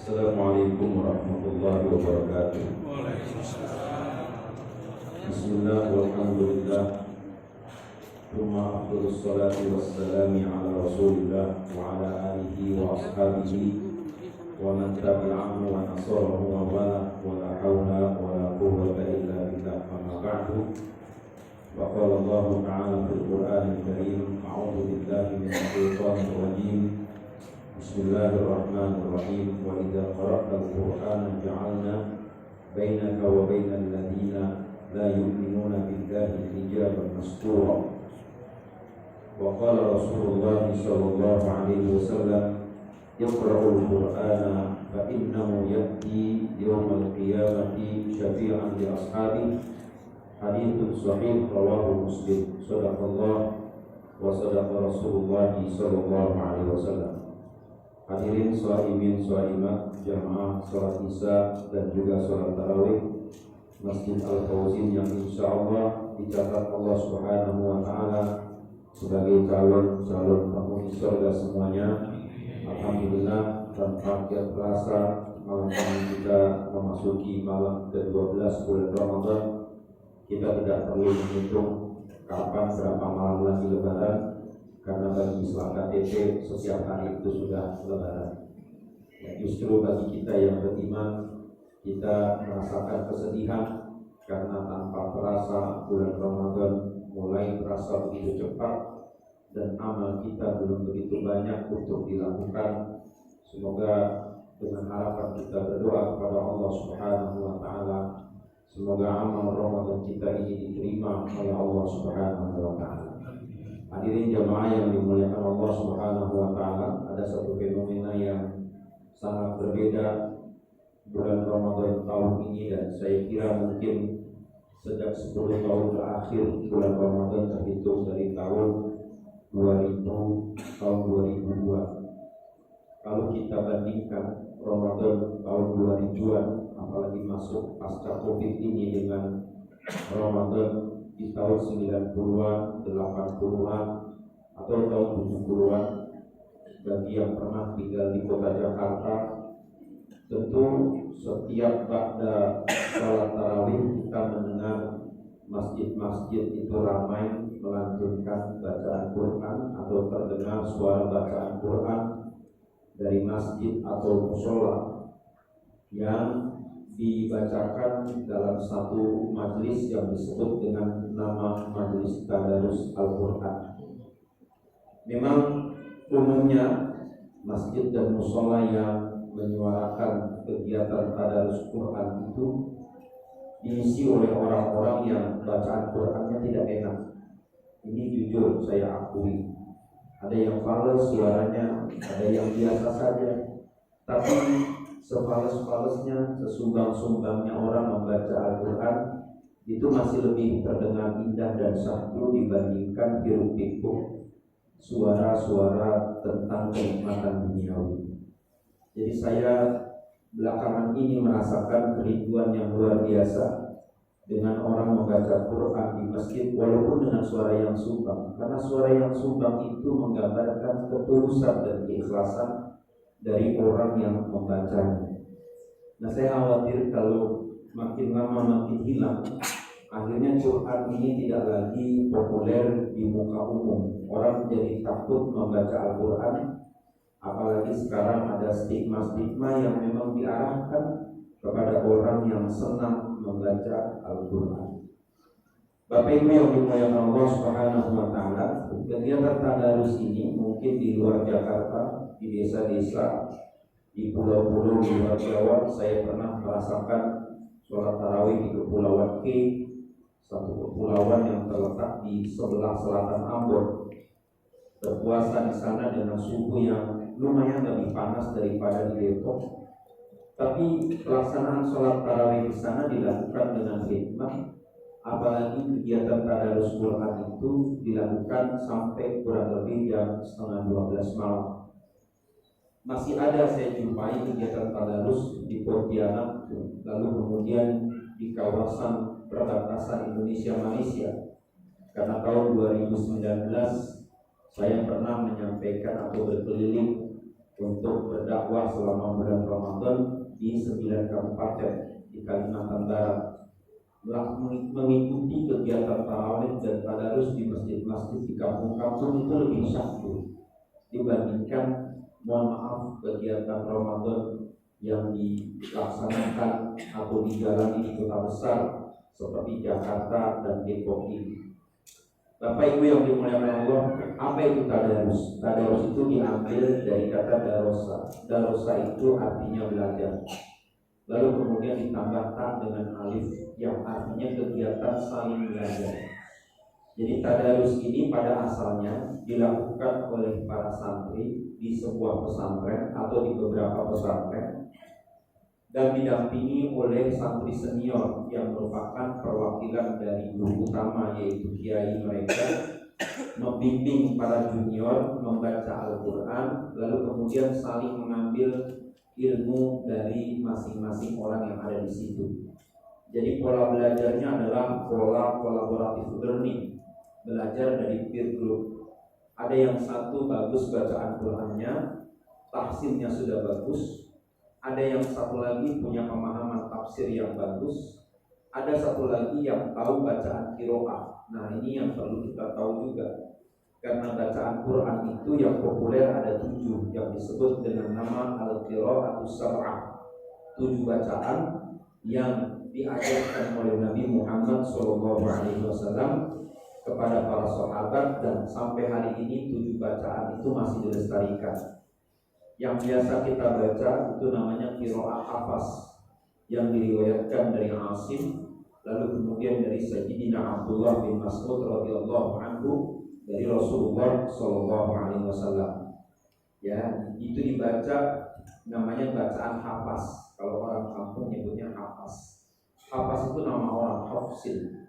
Assalamualaikum warahmatullahi wabarakatuh. Bismillah walhamdulillah. Thumma afdhalus salati wassalami ala rasulillah wa ala alihi wa ashabihi wa man tabi'ahu wa nasarahu wa wala wa la hawla wa la quwwata illa billah. Amma ba'du. Wa qala Allah ta'ala fil Qur'anil Karim, a'udzu billahi minasy syaithanir rajim. Bismillahirrahmanirrahim. Wa idza qara'tal Qur'ana ja'alna bainaka wa bainal ladzina la yu'minuna billahi hijaban mastura. Wa qala Rasulullah sallallahu alaihi wasallam, iqra'ul Qur'ana fa innahu ya'ti yawmal qiyamati syafi'an li ashabihi. Haditsun sahih rawahu Muslim. Shadaqallah wa shadaqa Rasulullah sallallahu alaihi wasallam. Hadirin shaimin shaimat jamaah salat Isya dan juga salat tarawih Masjid Al-Fauzin yang insyaallah dicatat Allah Subhanahu wa taala sebagai calon penghuni surga semuanya. Alhamdulillah, tanpa terasa malam ini kita memasuki malam ke-12 bulan Ramadan. Kita tidak perlu menghitung kapan berapa malam lagi lebaran, karena bagi Islam KTP setiap hari itu sudah lebaran. Ya, justru bagi kita yang beriman, kita merasakan kesedihan karena tanpa terasa bulan Ramadan mulai terasa begitu cepat dan amal kita belum begitu banyak untuk dilakukan. Semoga dengan harapan kita berdoa kepada Allah Subhanahu wa taala, semoga amal Ramadan kita ini diterima oleh Allah Subhanahu wa taala. Hadirin jamaah yang dimuliakan Allah Subhanahu wa taala, ada satu fenomena yang sangat berbeda bulan Ramadan tahun ini, dan saya kira mungkin sejak 10 tahun terakhir bulan Ramadan terhitung dari tahun 2000, tahun 2002. Kalau kita bandingkan Ramadan tahun 2000-an, apalagi masuk pasca Covid ini, dengan Ramadan di tahun 90-an, 80-an, atau tahun 70-an, bagi yang pernah tinggal di kota Jakarta, tentu setiap ba'da salat tarawih kita mendengar masjid-masjid itu ramai melantunkan bacaan Quran, atau terdengar suara bacaan Quran dari masjid atau mushola yang dibacakan dalam satu majlis yang disebut dengan nama Majlis Tadarus Al-Quran. Memang umumnya masjid dan mushola yang menyuarakan kegiatan Tadarus Quran itu diisi oleh orang-orang yang bacaan Qurannya tidak enak. Ini jujur saya akui. Ada yang fales suaranya, ada yang biasa saja. Tapi sefales-falesnya, sesumbang-sumbangnya orang membaca Al-Quran, itu masih lebih terdengar indah dan syahdu dibandingkan hiruk-pikuk suara-suara tentang kenikmatan duniawi. Jadi saya belakangan ini merasakan kerinduan yang luar biasa dengan orang membaca Quran di masjid, walaupun dengan suara yang sumbang. Karena suara yang sumbang itu menggambarkan ketulusan dan keikhlasan dari orang yang membacanya. Nah, saya khawatir kalau makin lama makin hilang, akhirnya Quran ini tidak lagi populer di muka umum. Orang menjadi takut membaca Al-Quran. Apalagi sekarang ada stigma-stigma yang memang diarahkan kepada orang yang senang membaca Al-Quran. Bapak Ibu yang dimuliakan Allah Subhanahu wa taala, kegiatan tadarus ini mungkin di luar Jakarta, di desa-desa, di pulau-pulau di luar Jawa, saya pernah merasakan sholat tarawih di Kepulauan K, satu kepulauan yang terletak di sebelah selatan Ambon. Berpuasa di sana dengan suhu yang lumayan lebih panas daripada di Depok. Tapi pelaksanaan sholat tarawih di sana dilakukan dengan hikmah, apalagi kegiatan tadarus Quran itu dilakukan sampai kurang lebih jam 11:30 malam. Masih ada saya jumpai kegiatan tadarus di Pontianak, lalu kemudian di kawasan perbatasan Indonesia-Malaysia. Karena tahun 2019 saya pernah menyampaikan atau berkeliling untuk berdakwah selama bulan Ramadan di 9 kabupaten di Kalimantan Barat, mengikuti kegiatan tarawih dan tadarus di masjid-masjid di kampung-kampung itu lebih syahdu dibandingkan, mohon maaf, kegiatan Ramadan yang dilaksanakan atau dijalani di kota besar seperti Jakarta dan Depok ini. Bapak Ibu yang dimuliakan Allah, apa itu tadarus? Tadarus itu diambil dari kata darosa. Darosa itu artinya belajar. Lalu kemudian ditambahkan dengan alif yang artinya kegiatan saling belajar. Jadi tadarus ini pada asalnya dilakukan oleh para santri di sebuah pesantren atau di beberapa pesantren dan didampingi oleh santri senior yang merupakan perwakilan dari guru utama, yaitu kiai mereka, membimbing para junior membaca Al-Quran, lalu kemudian saling mengambil ilmu dari masing-masing orang yang ada di situ. Jadi pola belajarnya adalah pola collaborative learning, belajar dari peer group. Ada yang satu bagus bacaan Qurannya, tahsinnya sudah bagus. Ada yang satu lagi punya pemahaman tafsir yang bagus. Ada satu lagi yang tahu bacaan qiraah. Nah, ini yang perlu kita tahu juga. Karena bacaan Quran itu yang populer ada 7 yang disebut dengan nama Al-Qira'atus Sab'ah. 7 bacaan yang diajarkan oleh Nabi Muhammad SAW kepada para sahabat, dan sampai hari ini 7 bacaan itu masih dilestarikan. Yang biasa kita baca itu namanya qiraah hafaz yang diriwayatkan dari Asim, lalu kemudian dari Sayyidina Abdullah bin Mas'ud radhiyallahu anhu dari Rasulullah sallallahu alaihi wasallam. Ya, itu dibaca namanya bacaan hafaz. Kalau orang kampung nyebutnya hafaz. Hafaz itu nama orang, hafsin.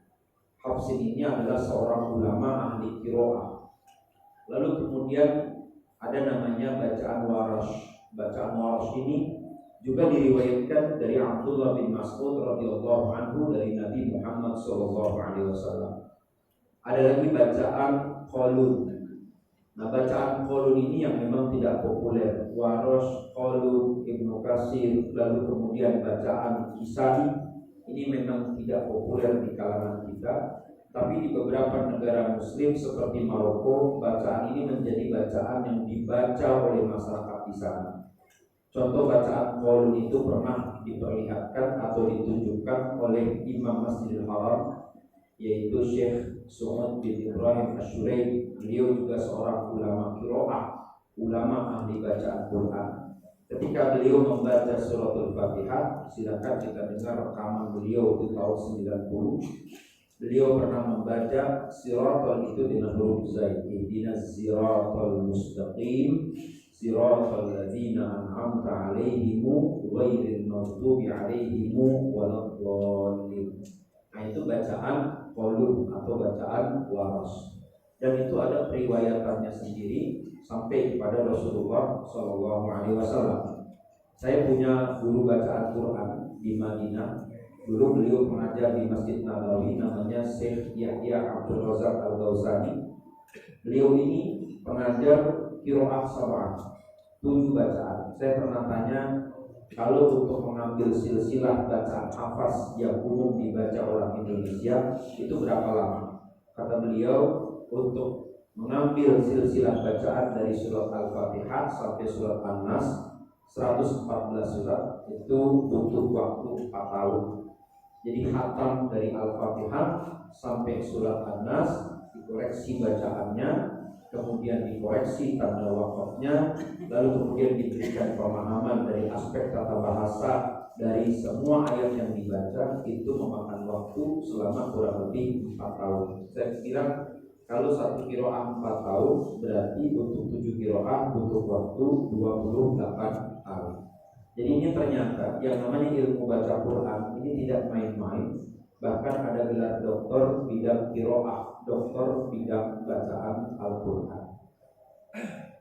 Hafsin ini adalah seorang ulama ahli qiraah. Lalu kemudian ada namanya bacaan warash. Bacaan warash ini juga diriwayatkan dari Abdullah bin Mas'ud radhiyallahu anhu dari Nabi Muhammad sallallahu alaihi wasallam. Ada lagi bacaan qalun. Nah, bacaan qalun ini yang memang tidak populer. Warash, qalun, Ibnu Katsir, lalu kemudian bacaan Kisai ini memang tidak populer di kalangan kita. Tapi di beberapa negara muslim seperti Maroko, bacaan ini menjadi bacaan yang dibaca oleh masyarakat di sana. Contoh bacaan qalun itu pernah diperlihatkan atau ditunjukkan oleh Imam Masjidil Haram, yaitu Syekh Su'ud bin Ibrahim Asyurain. Beliau juga seorang ulama qiraah, ulama ahli bacaan Quran. Ketika beliau membaca suratul Fatihah, silakan kita dengar rekaman beliau di tahun 90. Beliau pernah membaca siratal itu dengan huruf zaid, ihdinas siratal mustaqim siratal ladzina an'amta 'alaihim ghairil maghdubi 'alaihim waladdallin. Nah, itu bacaan qalun atau bacaan waras. Dan itu ada periwayatannya sendiri sampai kepada Rasulullah sallallahu alaihi wasallam. Saya punya guru bacaan Quran di Madinah. Dulu beliau mengajar di Masjid Nabawi, namanya Syekh Yahya Abdul Razak Al-Ghausani. Beliau ini pengajar qiraah sab'ah, 7 bacaan. Saya pernah tanya, kalau untuk mengambil silsilah bacaan hafaz yang umum dibaca orang Indonesia itu berapa lama? Kata beliau, untuk mengambil silsilah bacaan dari surat Al-Fatihah sampai surat An-Nas 114 surat itu butuh waktu 4 tahun. Jadi khatam dari Al-Fatihah sampai surat An-Nas, dikoreksi bacaannya, kemudian dikoreksi tanda wakafnya, lalu kemudian diberikan pemahaman dari aspek tata bahasa dari semua ayat yang dibaca. Itu memakan waktu selama kurang lebih 4 tahun. Saya kira kalau satu qiraah 4 tahun, berarti untuk 7 qiraah butuh waktu 28 tahun. Jadi ini ternyata yang namanya ilmu baca Quran ini tidak main-main. Bahkan ada gelar doktor bidang qiraah, doktor bidang bacaan Al-Quran.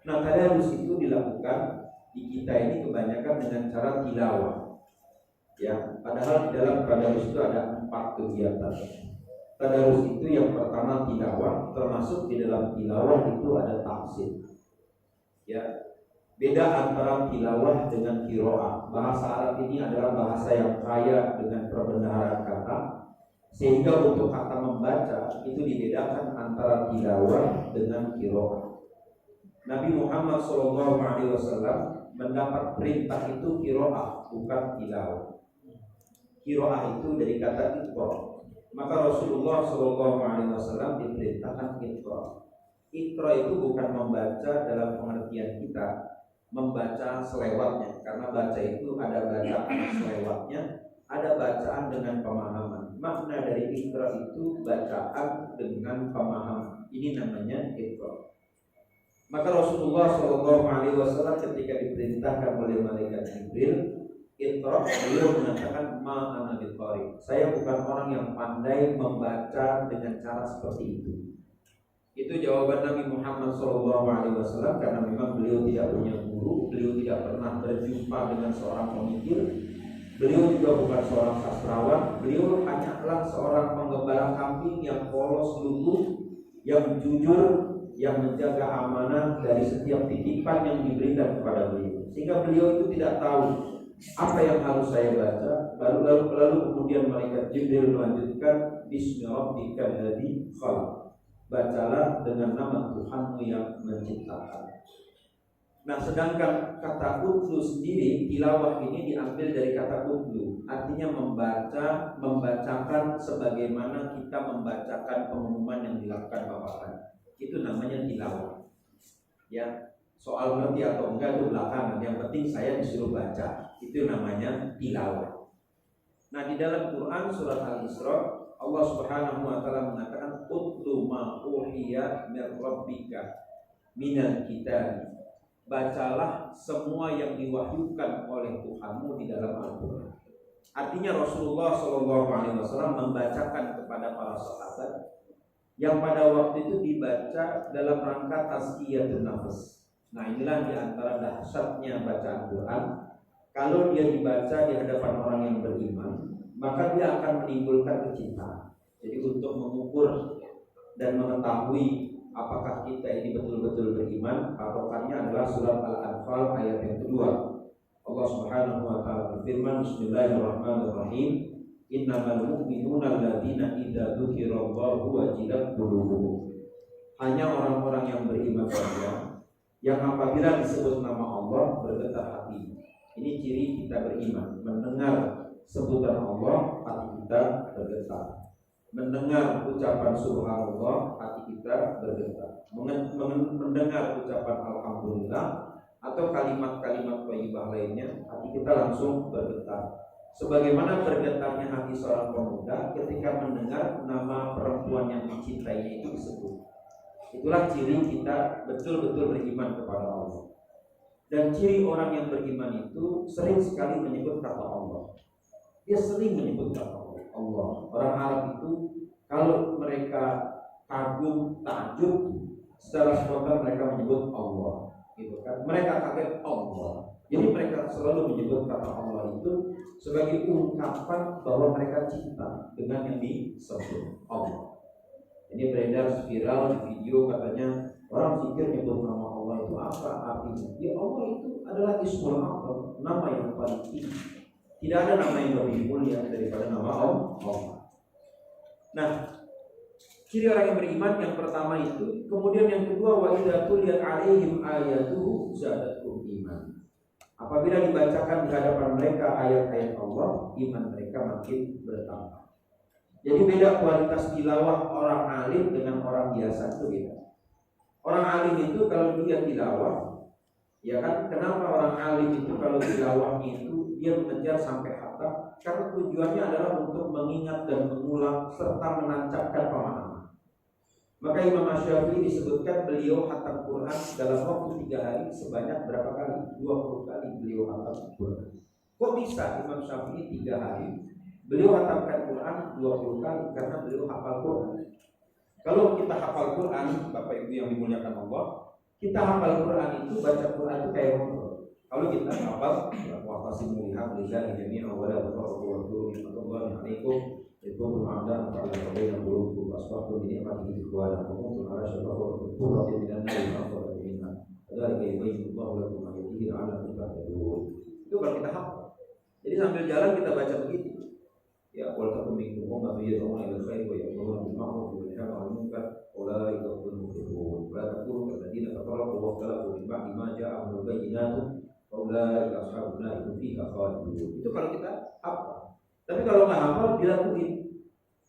Nah, tadarus itu dilakukan di kita ini kebanyakan dengan cara tilawah. Ya, padahal di dalam tadarus itu ada 4 kegiatan. Tadarus itu yang pertama tilawah, termasuk di dalam tilawah itu ada tafsir. Ya, Beda antara tilawah dengan qiraah. Bahasa Arab ini adalah bahasa yang kaya dengan perbendaharaan kata, sehingga untuk kata membaca itu dibedakan antara tilawah dengan qiraah. Nabi Muhammad SAW mendapat perintah itu qiraah, bukan tilawah. Qiraah itu dari kata iqra. Maka Rasulullah SAW diperintahkan iqra. Iqra itu bukan membaca dalam pengertian kita membaca selewatnya, karena baca itu ada bacaan selewatnya, ada bacaan dengan pemahaman. Makna dari iqra itu bacaan dengan pemahaman. Ini namanya iqra. Maka Rasulullah SAW ketika diperintahkan oleh malaikat Jibril iqra, beliau mengatakan ma ana biqari. Saya bukan orang yang pandai membaca dengan cara seperti itu. Itu jawaban Nabi Muhammad SAW, karena memang beliau tidak punya guru, beliau tidak pernah berjumpa dengan seorang pemikir, beliau juga bukan seorang sastrawan, beliau hanyalah seorang penggembala kambing yang polos lugu, yang jujur, yang menjaga amanah dari setiap titipan yang diberikan kepada beliau. Sehingga beliau itu tidak tahu apa yang harus saya baca. Lalu kemudian malaikat Jibril melanjutkan Bismi rabbikal ladzi khalaq. Bacalah dengan nama Tuhanmu yang menciptakan. Nah, sedangkan kata utlu sendiri, tilawah ini diambil dari kata utlu, artinya membaca, membacakan sebagaimana kita membacakan pengumuman yang dilakukan bapakan. Itu namanya tilawah. Ya, soal ngerti atau enggak itu belakangan. Yang penting saya disuruh baca. Itu namanya tilawah. Nah, di dalam Quran surat Al-Isra Allah Subhanahu wa taala mengatakan utlu ma uhiya min rabbika minal kitab. Bacalah semua yang diwahyukan oleh Tuhanmu di dalam Al-Qur'an. Artinya Rasulullah SAW membacakan kepada para sahabat yang pada waktu itu dibaca dalam rangka tazkiyatun nafs. Nah, inilah di antara dahsyatnya bacaan Quran. Kalau dia dibaca di hadapan orang yang beriman, maka dia akan menimbulkan kecintaan. Jadi untuk mengukur dan mengetahui apakah kita ini betul-betul beriman, patokannya adalah surat Al-Anfal ayat yang kedua. Allah Subhanahu wa taala berfirman, Bismillahirrahmanirrahim, innamal mu'minuna alladzina idza dzukirallahu wajilat qulubuhum. Hanya orang-orang yang beriman saja yang apabila disebut nama Allah bergetar hati. Ini ciri kita beriman. Mendengar sebutan Allah, hati kita bergetar. Mendengar ucapan subhanallah, hati kita bergetar. Mendengar ucapan alhamdulillah atau kalimat-kalimat thayyibah lainnya, hati kita langsung bergetar. Sebagaimana bergetarnya hati seorang pemuda ketika mendengar nama perempuan yang dicintainya itu disebut. Itulah ciri kita betul-betul beriman kepada Allah. Dan ciri orang yang beriman itu sering sekali menyebut kata Allah. Dia sering menyebut kata Allah. Orang Arab itu kalau mereka kagum, takjub, secara spontan mereka menyebut Allah, gitu kan? Mereka kaget Allah. Jadi mereka selalu menyebut kata Allah itu sebagai ungkapan bahwa mereka cinta dengan yang disebut Allah. Ini beredar viral di video, katanya orang pikir nyebut nama Allah itu apa artinya? Ya, Allah itu adalah Ismul A'zam, nama yang paling tinggi. Tidak ada nama yang lebih mulia daripada nama Allah. Nah, ciri orang yang beriman yang pertama itu. Kemudian yang kedua, wa idza tuliyat 'alaihim ayatuhu zadatuhum iman. Apabila dibacakan di hadapan mereka ayat-ayat Allah, iman mereka makin bertambah. Jadi beda kualitas tilawah orang alim dengan orang biasa, itu beda. Orang alim itu kalau dia tilawah, ya kan, kenapa orang alim itu kalau tilawahnya itu dia mengejar sampai hafal? Karena tujuannya adalah untuk mengingat dan mengulang serta menancapkan pemahaman. Maka Imam Syafi'i disebutkan beliau khatam Quran dalam waktu 3 hari sebanyak berapa kali? 20 kali beliau khatam Quran. Kok bisa Imam Syafi'i 3 hari beliau khatamkan Quran 20 kali? Karena beliau hafal Quran. Kalau kita hafal Quran, Bapak Ibu yang dimuliakan Allah, kita hafal Quran itu, baca Quran itu kayak ngobrol. Kalau kita hafal waqasimu bihamdillahi jami'an wa la tafaqu wa rahmatullahi alaikum itu bermakna pada bagian buruk asbab ini nikmat hidup dan hukum ala syarah wa qurrati minan nar wa minna. Kadzalika yubayyinullahu lakum ayatihi la'allakum tahtadun. Itu kalau kita hafal. Jadi sambil jalan kita baca begitu. Ya, wal takum minkum ummatun yad'una ila al-khairi wa ya'muruna bil ma'ruf wa yanhauna 'anil munkar ulaika humul muflihun. Wa la takunu kalladzina tafarraqu wa ikhtalafu min ba'di ma ja'ahumul bayyinatu wa ulaika ashabun nar hum fiha khalidun. Itu kalau kita hafal. Tapi kalau nggak hafal dilakuin.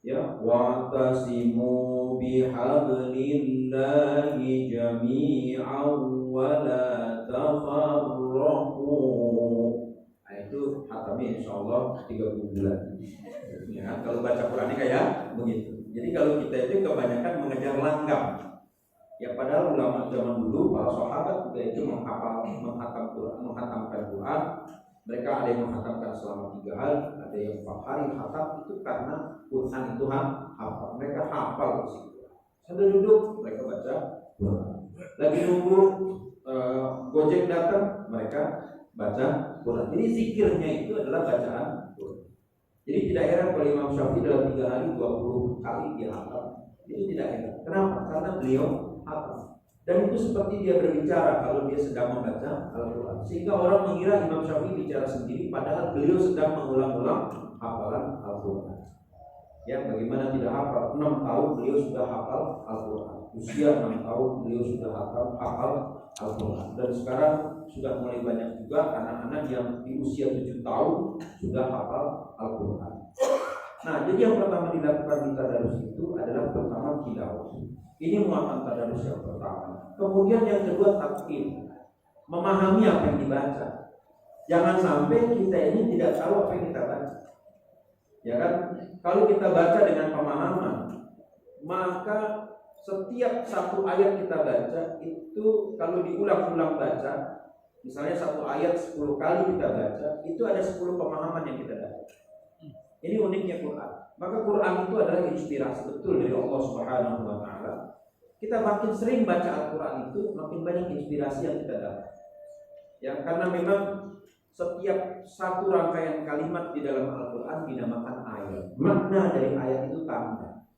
Ya, wa tasimu bihablillahi jami'an wa la tafarraqu. Nah, itu hatamnya insyaallah 30 bulan. Ya, kalau baca Qur'annya kayak begitu. Jadi kalau kita itu kebanyakan mengejar langgam. Ya, padahal ulama zaman dulu para sahabat juga itu menghatamkan Quran. Mereka ada yang menghatamkan selama 3 hari, ada yang 4 hari hatam, itu karena Quran itu hafal. Mereka hafal di situ. Sambil duduk mereka baca Quran. Lagi nunggu Gojek datang, mereka baca Quran. Jadi zikirnya itu adalah bacaan Quran. Jadi tidak heran kalau Imam Syafi'i dalam 3 hari 20 kali dia hafal. Itu tidak heran. Kenapa? Karena beliau hafal. Dan itu seperti dia berbicara kalau dia sedang membaca Al-Quran. Sehingga orang mengira Imam Syafi'i bicara sendiri, padahal beliau sedang mengulang-ulang hafalan Al-Quran. Ya, bagaimana tidak hafal? 6 tahun beliau sudah hafal Al-Quran. Usia 6 tahun beliau sudah hafal Al-Quran. Dan sekarang sudah mulai banyak juga anak-anak yang di usia 7 tahun sudah hafal Al-Quran. Nah, jadi yang pertama dilakukan di tadarus itu adalah pertama tilawah. Ini muatan tadarus yang pertama. Kemudian yang kedua takfir, memahami apa yang dibaca. Jangan sampai kita ini tidak tahu apa yang kita baca. Ya kan? Kalau kita baca dengan pemahaman, maka setiap satu ayat kita baca itu kalau diulang-ulang baca, misalnya satu ayat 10 kali kita baca, itu ada 10 pemahaman yang kita dapat. Ini uniknya Quran. Maka Quran itu adalah inspirasi betul dari Allah Subhanahu wa taala. Kita makin sering baca Al-Quran itu makin banyak inspirasi yang kita dapat. Ya, karena memang setiap satu rangkaian kalimat di dalam Al-Quran dinamakan ayat. Makna dari ayat itu tanda.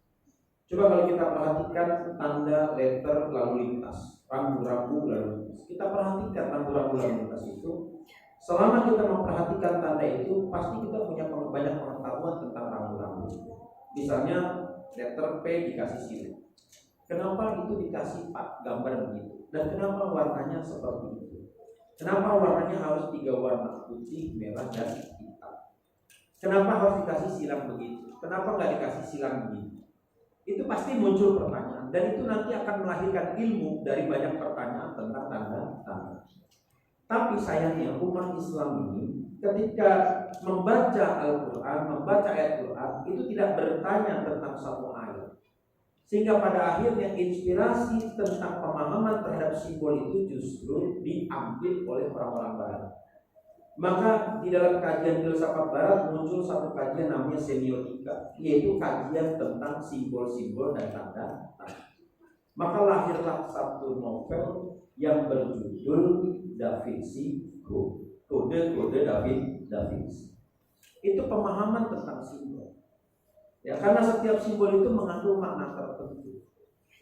Coba kalau kita perhatikan tanda letter lalu lintas, rambu-rambu lalu lintas. Kita perhatikan rambu-rambu lalu lintas itu. Selama kita memperhatikan tanda itu, pasti kita punya banyak pengetahuan tentang rambu-rambu. Misalnya letter P dikasih silet. Kenapa itu dikasih gambar begitu? Dan kenapa warnanya seperti itu? Kenapa warnanya harus 3 warna, putih, merah, dan hitam? Kenapa harus dikasih silang begitu? Kenapa nggak dikasih silang begini? Itu pasti muncul pertanyaan. Dan itu nanti akan melahirkan ilmu dari banyak pertanyaan tentang tanda-tanda. Tapi sayangnya umat Islam ini ketika membaca Al-Quran, membaca ayat Quran, itu tidak bertanya tentang satu ayat. Sehingga pada akhirnya inspirasi tentang pemahaman terhadap simbol itu justru diambil oleh orang-orang Barat. Maka di dalam kajian filsafat Barat muncul satu kajian namanya semiotika, yaitu kajian tentang simbol-simbol dan tanda-tanda. Maka lahirlah satu novel yang berjudul Da Vinci Code, kode Da Vinci. Itu pemahaman tentang simbol. Ya, karena setiap simbol itu mengandung makna tertentu.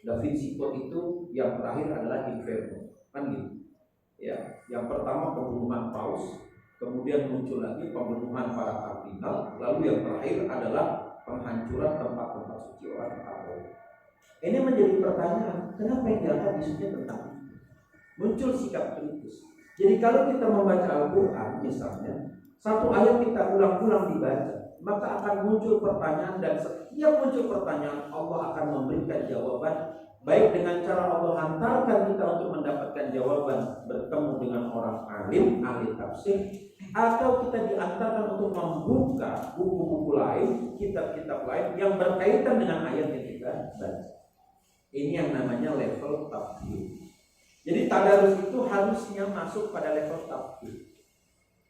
Da Vinci Code itu yang terakhir adalah Inferno, kan gitu. Ya, yang pertama pembunuhan Paus, kemudian muncul lagi pembunuhan para kardinal, lalu yang terakhir adalah penghancuran tempat-tempat suci orang Katolik. Ini menjadi pertanyaan, kenapa yang diangkat isunya tentang itu? Muncul sikap kritis. Jadi kalau kita membaca Al-Quran misalnya, satu ayat kita ulang-ulang dibaca, maka akan muncul pertanyaan, dan setiap muncul pertanyaan Allah akan memberikan jawaban, baik dengan cara Allah hantarkan kita untuk mendapatkan jawaban bertemu dengan orang alim, ahli tafsir, atau kita diantarkan untuk membuka buku-buku lain, kitab-kitab lain yang berkaitan dengan ayat yang kita baca. Ini yang namanya level tafsir. Jadi tadarus itu harusnya masuk pada level tafsir.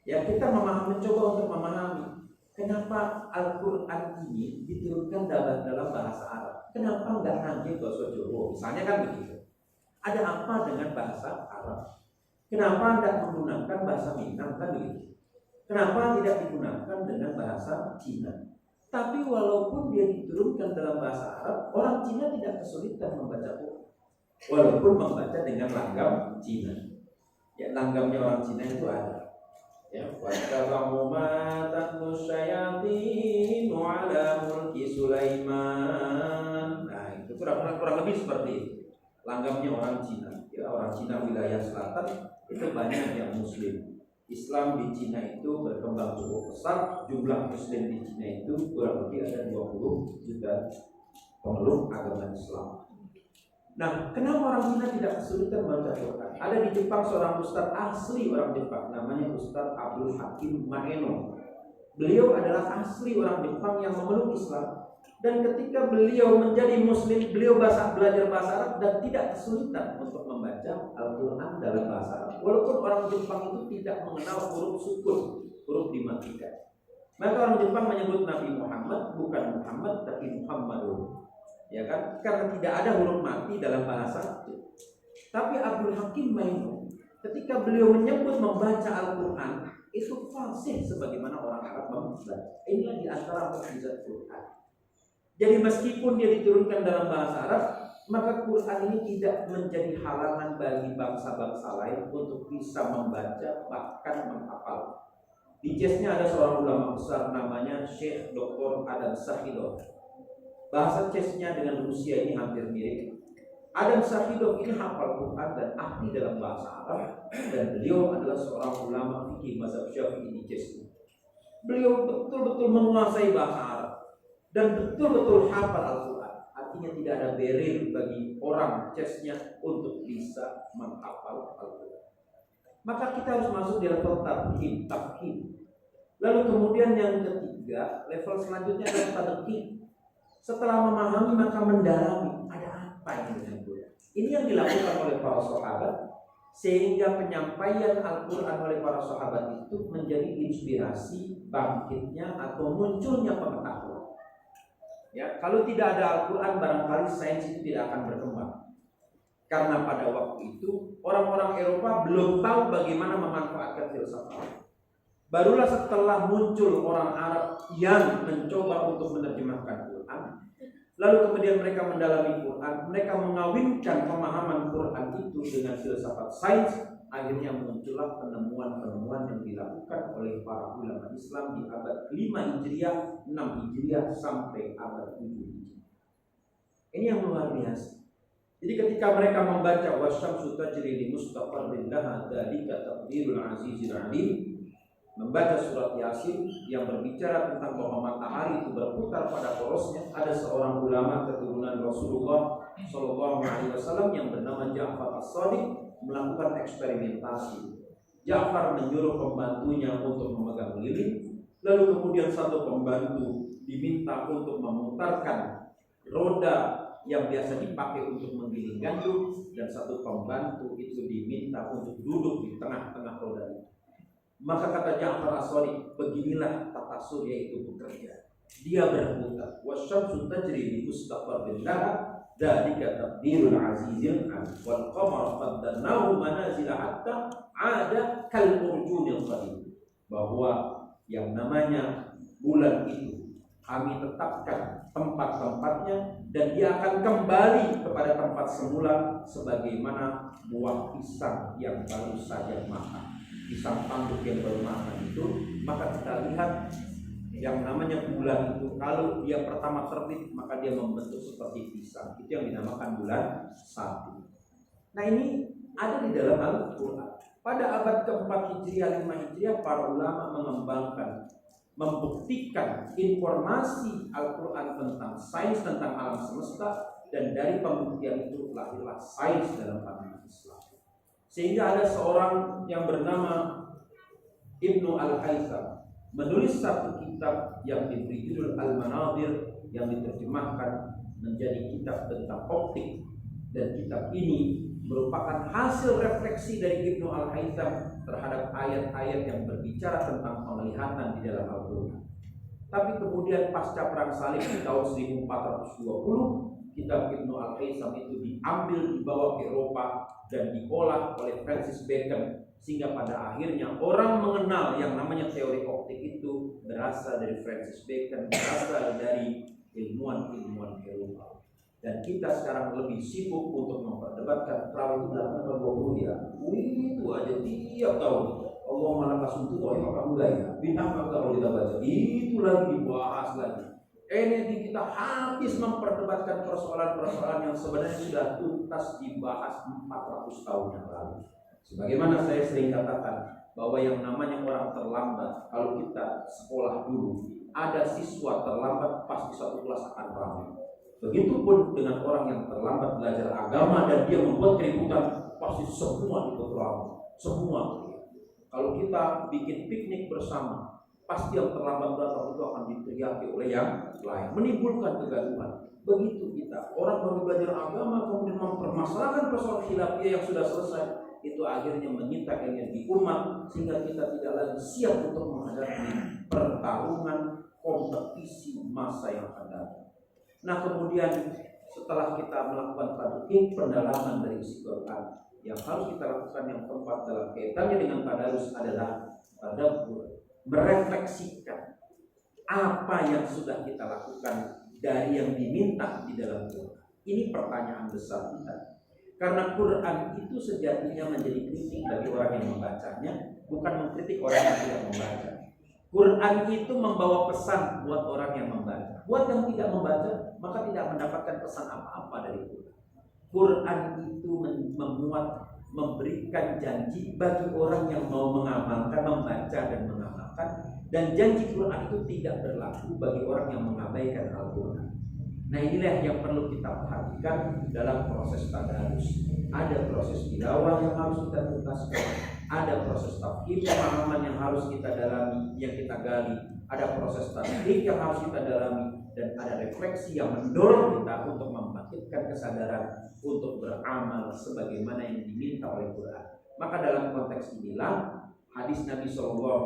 Ya, kita mencoba untuk memahami kenapa Al-Quran ini diturunkan dalam bahasa Arab. Kenapa enggak ngangge bahasa Jawa? Misalnya kan begitu. Ada apa dengan bahasa Arab? Kenapa tidak menggunakan bahasa Minang, kan begitu? Kenapa tidak digunakan dengan bahasa Cina? Tapi walaupun dia diturunkan dalam bahasa Arab, orang Cina tidak kesulitan membaca Quran. walaupun membaca dengan langgam Cina. Ya, langgamnya orang Cina itu ada. Ya, wattabahu ma tatlu syayatin ala mulki Sulaiman. Nah, itu kurang lebih seperti itu. Langgamnya orang Cina. Ya, orang Cina wilayah selatan itu banyak yang muslim. Islam di Cina itu berkembang cukup pesat. Jumlah muslim di Cina itu kurang lebih ada 20 juta pemeluk agama Islam. Nah, kenapa orang Cina tidak kesulitan membaca Quran? Ada di Jepang seorang ustadz asli orang Jepang, namanya Ustadz Abdul Hakim Maeno. Beliau adalah asli orang Jepang yang memeluk Islam. Dan ketika beliau menjadi muslim, beliau belajar bahasa Arab dan tidak kesulitan untuk membaca Al-Quran dalam bahasa Arab. Walaupun orang Jepang itu tidak mengenal huruf sukun, huruf dimatikan. Maka orang Jepang menyebut Nabi Muhammad bukan Muhammad tapi Muhammadun. Ya kan? Karena tidak ada huruf mati dalam bahasa itu. Tapi Abdul Hakim Maino, ketika beliau menyebut membaca Al-Quran, itu fasih sebagaimana orang Arab membaca. Inilah di antara mukjizat Quran. Jadi meskipun dia diturunkan dalam bahasa Arab, maka Quran ini tidak menjadi halangan bagi bangsa-bangsa lain untuk bisa membaca bahkan menghafal. Di Jazz-nya ada seorang ulama besar namanya Syekh Dr. Adam Shahidov. Bahasa Czechnya dengan Rusia ini hampir mirip. Adam Shahidov ini hafal Quran dan ahli dalam bahasa Arab, dan beliau adalah seorang ulama fikih mazhab Syafi'i di Czech. Beliau betul-betul menguasai bahasa Arab dan betul-betul hafal Al-Quran. Artinya tidak ada barrier bagi orang Czechnya untuk bisa menghafal Al-Quran. Maka kita harus masuk di level tafhim. Lalu kemudian yang ketiga, level selanjutnya adalah tadqiq. Setelah memahami maka mendalami, ada apa ini dengan Quran. Ini yang dilakukan oleh para sahabat, sehingga penyampaian Al-Quran oleh para sahabat itu menjadi inspirasi bangkitnya atau munculnya pengetahuan. Ya, kalau tidak ada Al-Quran barangkali sains itu tidak akan berkembang. Karena pada waktu itu orang-orang Eropa belum tahu bagaimana memanfaatkan filsafat. Barulah setelah muncul orang Arab yang mencoba untuk menerjemahkan Quran, lalu kemudian mereka mendalami Quran, mereka mengawinkan pemahaman Quran itu dengan filsafat sains, akhirnya muncullah penemuan-penemuan yang dilakukan oleh para ulama Islam di abad 5 Hijriah, 6 Hijriah sampai abad 7 Hijriah. Ini yang luar biasa. Jadi ketika mereka membaca wasyamsu tajri li mustaqarrin laha dzalika taqdirul azizil alim, membaca surat Yasin yang berbicara tentang bahwa matahari itu berputar pada porosnya, ada seorang ulama keturunan Rasulullah Shallallahu Alaihi Wasallam yang bernama Ja'far As-Shadiq melakukan eksperimentasi. Ja'far menyuruh pembantunya untuk memegang lilin, lalu kemudian satu pembantu diminta untuk memutarkan roda yang biasa dipakai untuk menggiling gandum, dan satu pembantu itu diminta untuk duduk di tengah-tengah roda itu. Maka kata Ja'far As-Shadiq, beginilah tata surya itu bekerja. Dia berputar. Wasyamsu tajri li mustaqarrin laha dzalika taqdirul azizil alim. Wal qamara qaddarnahu manazila hatta 'ada kal urjunil qadim. Bahwa yang namanya bulan itu kami tetapkan tempat-tempatnya dan dia akan kembali kepada tempat semula sebagaimana buah pisang yang baru saja makan. Pisang tanduk yang baru makan itu, maka kita lihat yang namanya bulan itu kalau dia pertama terbit maka dia membentuk seperti pisang. Itu yang dinamakan bulan sabit. Nah, ini ada di dalam Al-Quran. Pada abad keempat Hijriah, 5 Hijriah, para ulama mengembangkan, membuktikan informasi Al-Quran tentang sains, tentang alam semesta, dan dari pembuktian itu lahirlah sains dalam pandangan Islam. Sehingga ada seorang yang bernama Ibnu Al-Haytham menulis satu kitab yang diberi judul Al-Manadir, yang diterjemahkan menjadi kitab tentang optik, dan kitab ini merupakan hasil refleksi dari Ibnu Al-Haytham terhadap ayat-ayat yang berbicara tentang penglihatan di dalam Al-Quran. Tapi kemudian pasca perang salib di tahun 1420, kitab Ibnu Al-Haytham itu diambil, dibawa ke Eropa dan diolah oleh Francis Bacon, sehingga pada akhirnya orang mengenal yang namanya teori optik itu berasal dari Francis Bacon, berasal dari ilmuwan-ilmuwan Eropa. Dan kita sekarang lebih sibuk untuk memperdebatkan perahu itu 8 atau 20 ya. Itu aja tiap tahun. Allah malah kasih itu apa enggak ya? Bintang apa kalau kita baca? Itu lagi dibahas lagi. Energi kita habis memperdebatkan persoalan-persoalan yang sebenarnya sudah tuntas dibahas 400 tahun yang lalu. Sebagaimana saya sering katakan bahwa yang namanya orang terlambat, kalau kita sekolah dulu, ada siswa terlambat pasti satu kelas akan ramai. Begitupun dengan orang yang terlambat belajar agama dan dia membuat keributan, pasti semua ikut ramai. Semua. Kalau kita bikin piknik bersama, pasti yang terlambat datang itu akan diteriaki oleh yang lain, menimbulkan kegaduhan. Begitu kita, orang baru belajar agama kemudian mempermasalahkan persoalan khilafiyah yang sudah selesai, itu akhirnya menyita energi umat sehingga kita tidak lagi siap untuk menghadapi pertarungan kompetisi masa yang akan datang. Nah, kemudian setelah kita melakukan taduking, pendalaman dari isi Quran, yang harus kita lakukan yang keempat dalam kaitannya dengan tadarus adalah tadabbur, merefleksikan apa yang sudah kita lakukan dari yang diminta di dalam Quran. Ini pertanyaan besar kita. Karena Quran itu sejatinya menjadi kritik bagi orang yang membacanya, bukan mengkritik orang yang tidak membaca. Quran itu membawa pesan buat orang yang membaca. Buat yang tidak membaca, maka tidak mendapatkan pesan apa-apa dari Quran. Quran itu memberikan janji bagi orang yang mau mengamalkan, membaca dan mengamalkan. Dan janji Quran itu tidak berlaku bagi orang yang mengabaikan Al-Quran. Nah, inilah yang perlu kita perhatikan dalam proses tadarus. Ada proses tilawah yang harus kita tuntaskan, ada proses tafhim pemahaman yang harus kita dalami, yang kita gali, ada proses tahqiq yang harus kita dalami, dan ada refleksi yang mendorong kita untuk membangkitkan kesadaran untuk beramal sebagaimana yang diminta oleh Quran. Maka dalam konteks inilah hadis Nabi SAW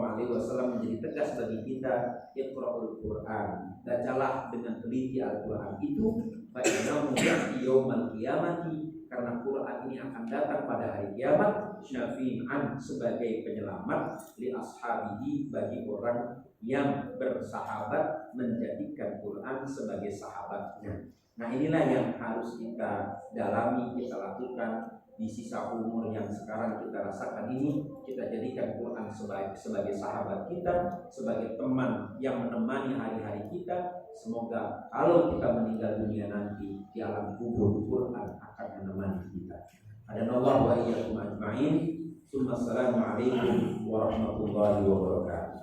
menjadi tegas bagi kita, Iqra'ul Quran, bacalah dengan teliti Al-Quran itu, fa'innahu ya'ti yaumal qiyamati, karena Quran ini akan datang pada hari kiamat, syafi'an, sebagai penyelamat, li ashabihi, bagi orang yang bersahabat menjadikan Quran sebagai sahabatnya. Nah, inilah yang harus kita dalami, kita lakukan di sisa umur yang sekarang kita rasakan ini. Kita jadikan Quran sebagai sahabat kita, sebagai teman yang menemani hari-hari kita. Semoga kalau kita meninggal dunia nanti di alam kubur, Quran akan menemani kita. Hadanallahu wa iyyakum ajma'in. Assalamualaikum warahmatullahi wabarakatuh.